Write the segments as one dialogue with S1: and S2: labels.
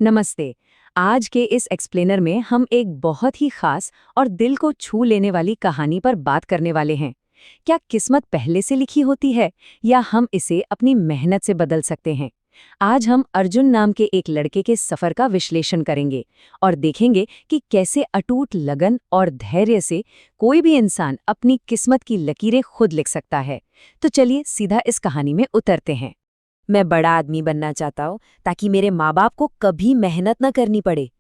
S1: नमस्ते। आज के इस एक्सप्लेनर में हम एक बहुत ही खास और दिल को छू लेने वाली कहानी पर बात करने वाले हैं। क्या किस्मत पहले से लिखी होती है या हम इसे अपनी मेहनत से बदल सकते हैं? आज हम अर्जुन नाम के एक लड़के के सफर का विश्लेषण करेंगे और देखेंगे कि कैसे अटूट लगन और धैर्य से कोई भी इंसान अपनी किस्मत की लकीरें खुद लिख सकता है। तो चलिए सीधा इस कहानी में उतरते हैं।
S2: मैं बड़ा आदमी बनना चाहता हूँ ताकि मेरे माँ बाप को कभी मेहनत न करनी पड़े।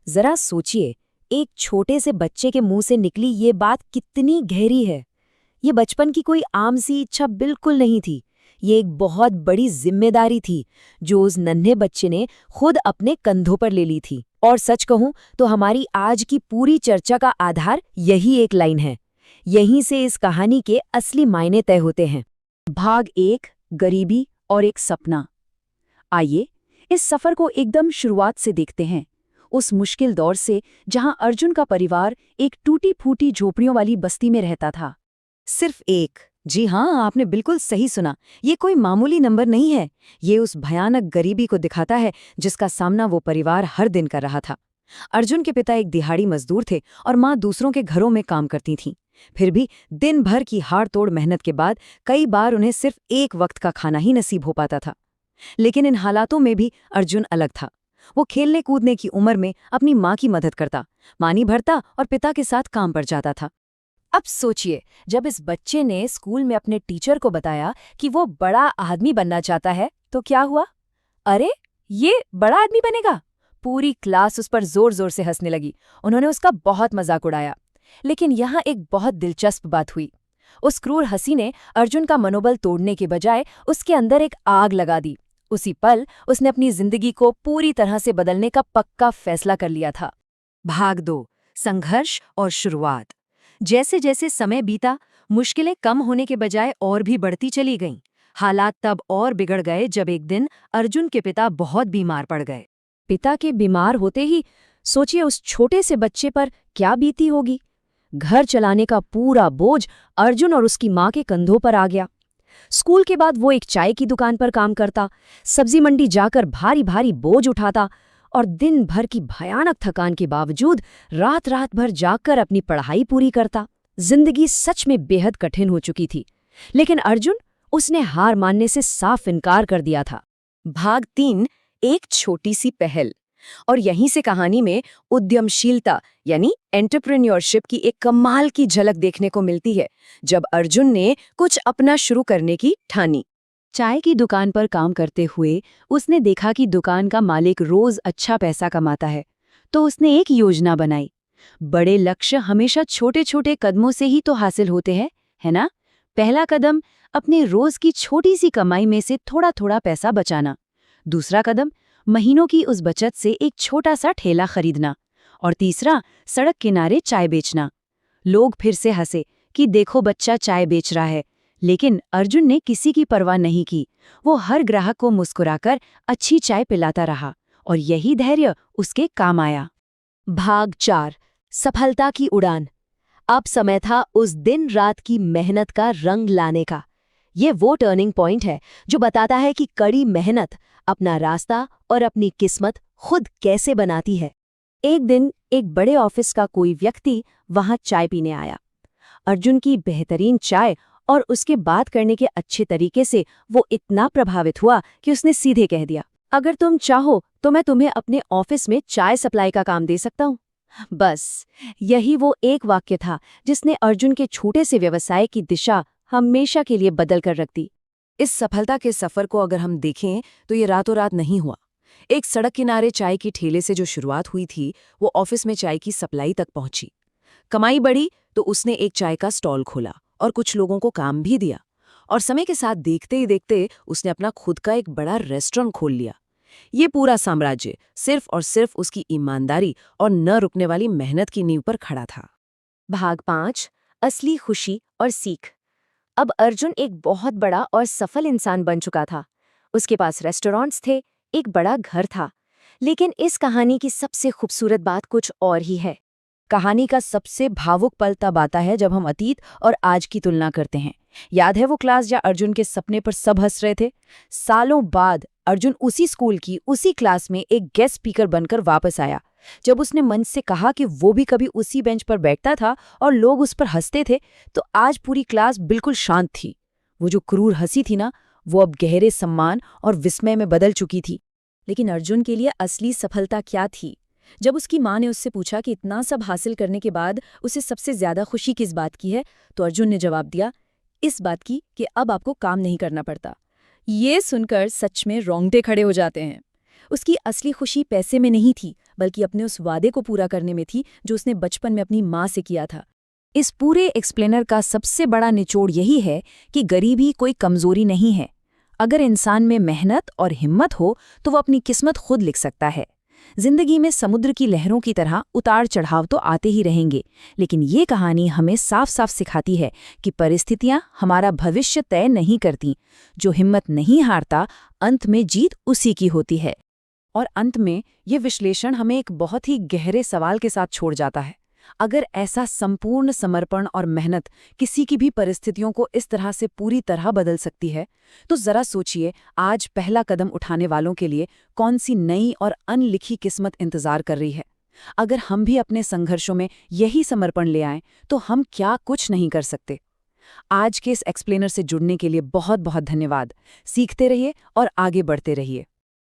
S2: जरा सोचिए, एक छोटे से बच्चे के मुंह से निकली ये बात कितनी गहरी है। ये बचपन की कोई आम सी इच्छा बिल्कुल नहीं थी। ये एक बहुत बड़ी जिम्मेदारी थी जो उस नन्हे बच्चे ने खुद अपने कंधों पर ले ली थी। और सच कहूं तो हमारी आज की पूरी चर्चा का आधार यही एक लाइन है। यहीं से इस कहानी के असली मायने तय होते हैं।
S1: भाग 1, गरीबी और एक सपना। आइए इस सफर को एकदम शुरुआत से देखते हैं, उस मुश्किल दौर से जहां अर्जुन का परिवार एक टूटी-फूटी झोपड़ियों वाली बस्ती में रहता था। सिर्फ एक, जी हाँ, आपने बिल्कुल सही सुना। ये कोई मामूली नंबर नहीं है। ये उस भयानक गरीबी को दिखाता है जिसका सामना वो परिवार हर दिन कर रहा था। अर्जुन के पिता एक दिहाड़ी मजदूर थे और माँ दूसरों के घरों में काम करती थीं। फिर भी दिन भर की हाड़-तोड़ मेहनत के बाद कई बार उन्हें सिर्फ एक वक्त का खाना ही नसीब हो पाता था। लेकिन इन हालातों में भी अर्जुन अलग था। वो खेलने कूदने की उम्र में अपनी माँ की मदद करता, पानी भरता और पिता के साथ काम पर जाता था। अब सोचिए, जब इस बच्चे ने स्कूल में अपने टीचर को बताया कि वो बड़ा आदमी बनना चाहता है, तो क्या हुआ? अरे, ये बड़ा आदमी बनेगा? पूरी क्लास उस पर जोर जोर से हंसने लगी। उन्होंने उसका बहुत मजाक उड़ाया। लेकिन यहाँ एक बहुत दिलचस्प बात हुई। उस क्रूर हंसी ने अर्जुन का मनोबल तोड़ने के बजाय उसके अंदर एक आग लगा दी। उसी पल उसने अपनी जिंदगी को पूरी तरह से बदलने का पक्का फैसला कर लिया था।
S2: भाग 2, संघर्ष और शुरुआत। जैसे जैसे समय बीता, मुश्किलें कम होने के बजाय और भी बढ़ती चली गईं। हालात तब और बिगड़ गए जब एक दिन अर्जुन के पिता बहुत बीमार पड़ गए।
S1: पिता के बीमार होते ही सोचिए उस छोटे से बच्चे पर क्या बीती होगी। घर चलाने का पूरा बोझ अर्जुन और उसकी माँ के कंधों पर आ गया। स्कूल के बाद वो एक चाय की दुकान पर काम करता, सब्जी मंडी जाकर भारी भारी बोझ उठाता और दिन भर की भयानक थकान के बावजूद रात रात भर जागकर अपनी पढ़ाई पूरी करता। जिंदगी सच में बेहद कठिन हो चुकी थी, लेकिन अर्जुन, उसने हार मानने से साफ इनकार कर दिया था।
S2: भाग 3, एक छोटी सी पहल। और यहीं से कहानी में उद्यमशीलता यानी एंटरप्रेन्योरशिप की एक कमाल की झलक देखने को मिलती है, जब अर्जुन ने कुछ अपना शुरू करने की ठानी।
S1: चाय की दुकान पर काम करते हुए उसने देखा कि दुकान का मालिक रोज अच्छा पैसा कमाता है, तो उसने एक योजना बनाई। बड़े लक्ष्य हमेशा छोटे छोटे कदमों से ही तो हासिल होते हैं, है ना? पहला कदम, अपने रोज की छोटी सी कमाई में से थोड़ा थोड़ा पैसा बचाना। दूसरा कदम, महीनों की उस बचत से एक छोटा सा ठेला खरीदना। और तीसरा, सड़क किनारे चाय बेचना। लोग फिर से हंसे कि देखो बच्चा चाय बेच रहा है, लेकिन अर्जुन ने किसी की परवाह नहीं की। वो हर ग्राहक को मुस्कुराकर अच्छी चाय पिलाता रहा और यही धैर्य उसके काम आया।
S2: भाग 4, सफलता की उड़ान। अब समय था उस दिन रात की मेहनत का रंग लाने का। ये वो टर्निंग पॉइंट है जो बताता है कि कड़ी मेहनत अपना रास्ता और अपनी किस्मत खुद कैसे बनाती है। एक दिन एक बड़े ऑफिस का कोई व्यक्ति वहां चाय पीने आया। अर्जुन की बेहतरीन चाय और उसके बात करने के अच्छे तरीके से वो इतना प्रभावित हुआ कि उसने सीधे कह दिया, अगर तुम चाहो तो मैं तुम्हें अपने ऑफिस में चाय सप्लाई का काम दे सकता हूँ। बस यही वो एक वाक्य था जिसने अर्जुन के छोटे से व्यवसाय की दिशा हमेशा के लिए बदल कर रख दी।
S3: इस सफलता के सफर को अगर हम देखें तो ये रातों रात नहीं हुआ। एक सड़क किनारे चाय की ठेले से जो शुरुआत हुई थी, वो ऑफिस में चाय की सप्लाई तक पहुंची। कमाई बढ़ी तो उसने एक चाय का स्टॉल खोला और कुछ लोगों को काम भी दिया। और समय के साथ देखते ही देखते उसने अपना खुद का एक बड़ा रेस्टोरेंट खोल लिया। ये पूरा साम्राज्य सिर्फ और सिर्फ उसकी ईमानदारी और न रुकने वाली मेहनत की नींव पर खड़ा था।
S2: भाग 5, असली खुशी और सीख। अब अर्जुन एक बहुत बड़ा और सफल इंसान बन चुका था। उसके पास रेस्टोरेंट्स थे, एक बड़ा घर था। लेकिन इस कहानी की सबसे खूबसूरत बात कुछ और ही है।
S1: कहानी का सबसे भावुक पल तब आता है जब हम अतीत और आज की तुलना करते हैं। याद है वो क्लास जहाँ अर्जुन के सपने पर सब हंस रहे थे? सालों बाद अर्जुन उसी स्कूल की उसी क्लास में एक गेस्ट स्पीकर बनकर वापस आया। जब उसने मंच से कहा कि वो भी कभी उसी बेंच पर बैठता था और लोग उस पर हंसते थे, तो आज पूरी क्लास बिल्कुल शांत थी। वो जो क्रूर हंसी थी ना, वो अब गहरे सम्मान और विस्मय में बदल चुकी थी। लेकिन अर्जुन के लिए असली सफलता क्या थी? जब उसकी माँ ने उससे पूछा कि इतना सब हासिल करने के बाद उसे सबसे ज्यादा खुशी किस बात की है, तो अर्जुन ने जवाब दिया, इस बात की कि अब आपको काम नहीं करना पड़ता। ये सुनकर सच में रोंगटे खड़े हो जाते हैं। उसकी असली खुशी पैसे में नहीं थी, बल्कि अपने उस वादे को पूरा करने में थी जो उसने बचपन में अपनी माँ से किया था। इस पूरे एक्सप्लेनर का सबसे बड़ा निचोड़ यही है कि गरीबी कोई कमजोरी नहीं है। अगर इंसान में मेहनत और हिम्मत हो तो वो अपनी किस्मत खुद लिख सकता है। जिंदगी में समुद्र की लहरों की तरह उतार चढ़ाव तो आते ही रहेंगे, लेकिन ये कहानी हमें साफ साफ सिखाती है कि परिस्थितियां हमारा भविष्य तय नहीं करती। जो हिम्मत नहीं हारता, अंत में जीत उसी की होती है। और अंत में ये विश्लेषण हमें एक बहुत ही गहरे सवाल के साथ छोड़ जाता है। अगर ऐसा संपूर्ण समर्पण और मेहनत किसी की भी परिस्थितियों को इस तरह से पूरी तरह बदल सकती है, तो जरा सोचिए आज पहला कदम उठाने वालों के लिए कौन सी नई और अनलिखी किस्मत इंतजार कर रही है। अगर हम भी अपने संघर्षों में यही समर्पण ले आएं, तो हम क्या कुछ नहीं कर सकते। आज के इस एक्सप्लेनर से जुड़ने के लिए बहुत बहुत धन्यवाद। सीखते रहिए और आगे बढ़ते रहिए।